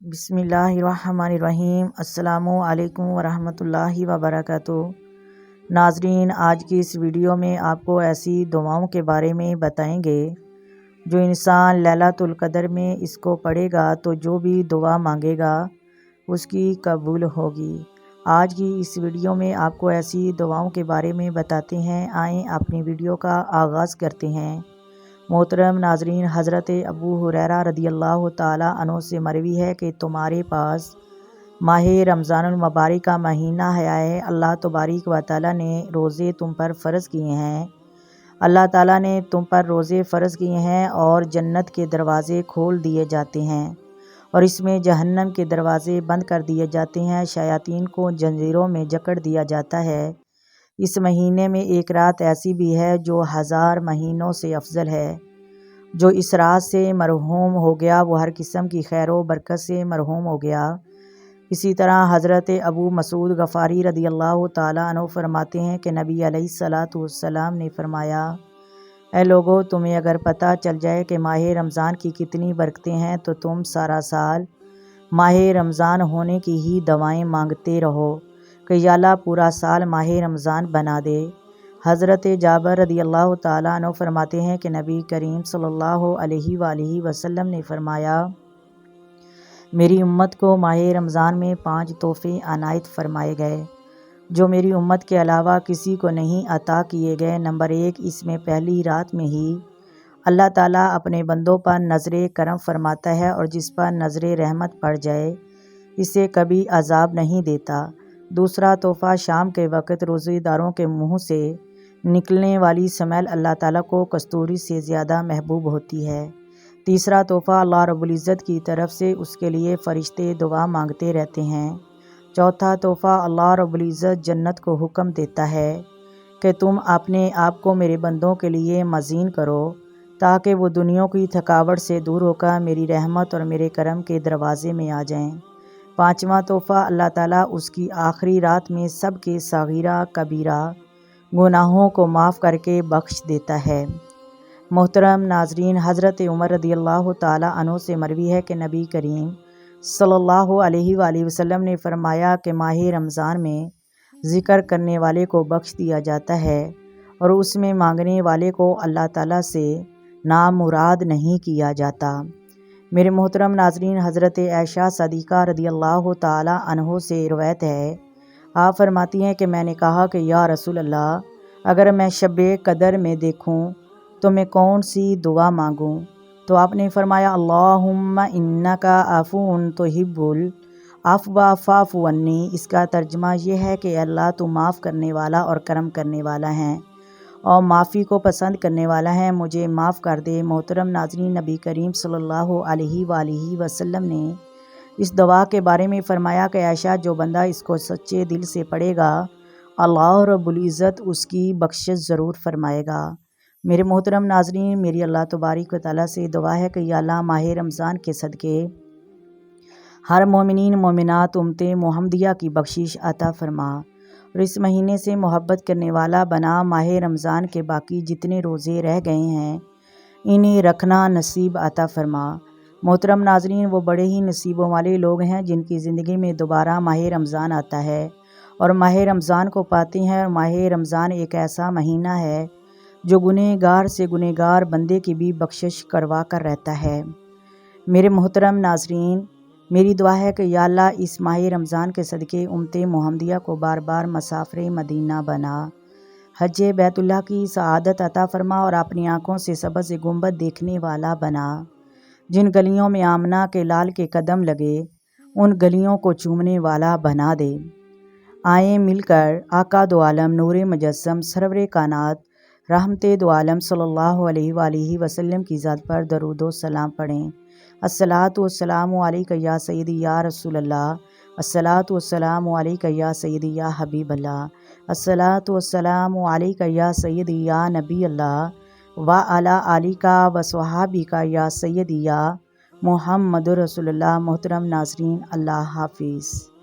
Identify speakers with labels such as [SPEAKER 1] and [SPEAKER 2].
[SPEAKER 1] بسم اللہ الرحمن الرحیم۔ السلام علیکم ورحمۃ اللہ وبرکاتہ۔ ناظرین، آج کی اس ویڈیو میں آپ کو ایسی دعاؤں کے بارے میں بتائیں گے جو انسان لیلۃ القدر میں اس کو پڑھے گا تو جو بھی دعا مانگے گا اس کی قبول ہوگی۔ آج کی اس ویڈیو میں آپ کو ایسی دعاؤں کے بارے میں بتاتے ہیں۔ آئیں اپنی ویڈیو کا آغاز کرتے ہیں۔ محترم ناظرین، حضرت ابو ہریرہ رضی اللہ تعالیٰ عنہ سے مروی ہے کہ تمہارے پاس ماہ رمضان المبارک کا مہینہ ہے۔ اللہ تبارک و تعالیٰ نے روزے تم پر فرض کیے ہیں۔ اللہ تعالیٰ نے تم پر روزے فرض کیے ہیں اور جنت کے دروازے کھول دیے جاتے ہیں اور اس میں جہنم کے دروازے بند کر دیے جاتے ہیں۔ شیاطین کو زنجیروں میں جکڑ دیا جاتا ہے۔ اس مہینے میں ایک رات ایسی بھی ہے جو 1000 مہینوں سے افضل ہے۔ جو اس رات سے مرحوم ہو گیا وہ ہر قسم کی خیر و برکت سے محروم ہو گیا۔ اسی طرح حضرت ابو مسعود غفاری رضی اللہ تعالیٰ عنہ فرماتے ہیں کہ نبی علیہ الصلاۃ والسلام نے فرمایا، اے لوگو، تمہیں اگر پتہ چل جائے کہ ماہ رمضان کی کتنی برکتیں ہیں تو تم سارا سال ماہ رمضان ہونے کی ہی دعائیں مانگتے رہو کہ یا اللہ پورا سال ماہ رمضان بنا دے۔ حضرت جابر رضی اللہ تعالیٰ عنہ فرماتے ہیں کہ نبی کریم صلی اللہ علیہ وآلہ وسلم نے فرمایا، میری امت کو ماہ رمضان میں 5 تحفے عنایت فرمائے گئے جو میری امت کے علاوہ کسی کو نہیں عطا کیے گئے۔ نمبر 1، اس میں پہلی رات میں ہی اللہ تعالیٰ اپنے بندوں پر نظر کرم فرماتا ہے اور جس پر نظر رحمت پڑ جائے اسے کبھی عذاب نہیں دیتا۔ دوسرا تحفہ، شام کے وقت روزے داروں کے منہ سے نکلنے والی سمیل اللہ تعالیٰ کو کستوری سے زیادہ محبوب ہوتی ہے۔ تیسرا تحفہ، اللہ رب العزت کی طرف سے اس کے لیے فرشتے دعا مانگتے رہتے ہیں۔ چوتھا تحفہ، اللہ رب العزت جنت کو حکم دیتا ہے کہ تم اپنے آپ کو میرے بندوں کے لیے مزین کرو تاکہ وہ دنیا کی تھکاوٹ سے دور ہو کر میری رحمت اور میرے کرم کے دروازے میں آ جائیں۔ پانچواں تحفہ، اللہ تعالیٰ اس کی آخری رات میں سب کے صغیرہ کبیرہ گناہوں کو معاف کر کے بخش دیتا ہے۔ محترم ناظرین، حضرت عمر رضی اللہ تعالیٰ عنہ سے مروی ہے کہ نبی کریم صلی اللہ علیہ وآلہ وسلم نے فرمایا کہ ماہ رمضان میں ذکر کرنے والے کو بخش دیا جاتا ہے اور اس میں مانگنے والے کو اللہ تعالیٰ سے نامراد نہیں کیا جاتا۔ میرے محترم ناظرین، حضرت عائشہ صدیقہ رضی اللہ تعالیٰ عنہ سے روایت ہے، آپ فرماتی ہیں کہ میں نے کہا کہ یا رسول اللہ، اگر میں شب قدر میں دیکھوں تو میں کون سی دعا مانگوں؟ تو آپ نے فرمایا، اللہم انک عفو تحب العفو فاعف عنی۔ اس کا ترجمہ یہ ہے کہ اللہ تو معاف کرنے والا اور کرم کرنے والا ہے اور معافی کو پسند کرنے والا ہے، مجھے معاف کر دے۔ محترم ناظرین، نبی کریم صلی اللہ علیہ وآلہ وسلم نے اس دعا کے بارے میں فرمایا کہ عائشہ، جو بندہ اس کو سچے دل سے پڑھے گا اللہ رب العزت اس کی بخشش ضرور فرمائے گا۔ میرے محترم ناظرین، میری اللہ تبارک و تعالیٰ سے دعا ہے کہ یا اللہ ماہ رمضان کے صدقے ہر مومنین مومنات امت محمدیہ کی بخشش عطا فرما اور اس مہینے سے محبت کرنے والا بنا۔ ماہ رمضان کے باقی جتنے روزے رہ گئے ہیں انہیں رکھنا نصیب عطا فرما۔ محترم ناظرین، وہ بڑے ہی نصیبوں والے لوگ ہیں جن کی زندگی میں دوبارہ ماہ رمضان آتا ہے اور ماہ رمضان کو پاتے ہیں۔ اور ماہ رمضان ایک ایسا مہینہ ہے جو گنہگار سے گنہگار بندے کی بھی بخشش کروا کر رہتا ہے۔ میرے محترم ناظرین، میری دعا ہے کہ یا اللہ اس ماہ رمضان کے صدقے امت محمدیہ کو بار بار مسافر مدینہ بنا، حج بیت اللہ کی سعادت عطا فرما اور اپنی آنکھوں سے سبز گنبد دیکھنے والا بنا۔ جن گلیوں میں آمنہ کے لال کے قدم لگے ان گلیوں کو چومنے والا بنا دے۔ آئیں مل کر آقا دو عالم نور مجسم سرور کائنات رحمت دو عالم صلی اللہ علیہ وآلہ وسلم کی ذات پر درود و سلام پڑھیں۔ الصلاۃ والسلام علیک یا سیدی یا رسول اللہ، الصلاۃ والسلام علیک یا سیدی یا حبیب اللہ، الصلاۃ والسلام علیک یا سیدی یا نبی اللہ وعلی آلک وصحابک یا سیدی یا محمد رسول اللہ۔ محترم ناظرین، اللہ حافظ۔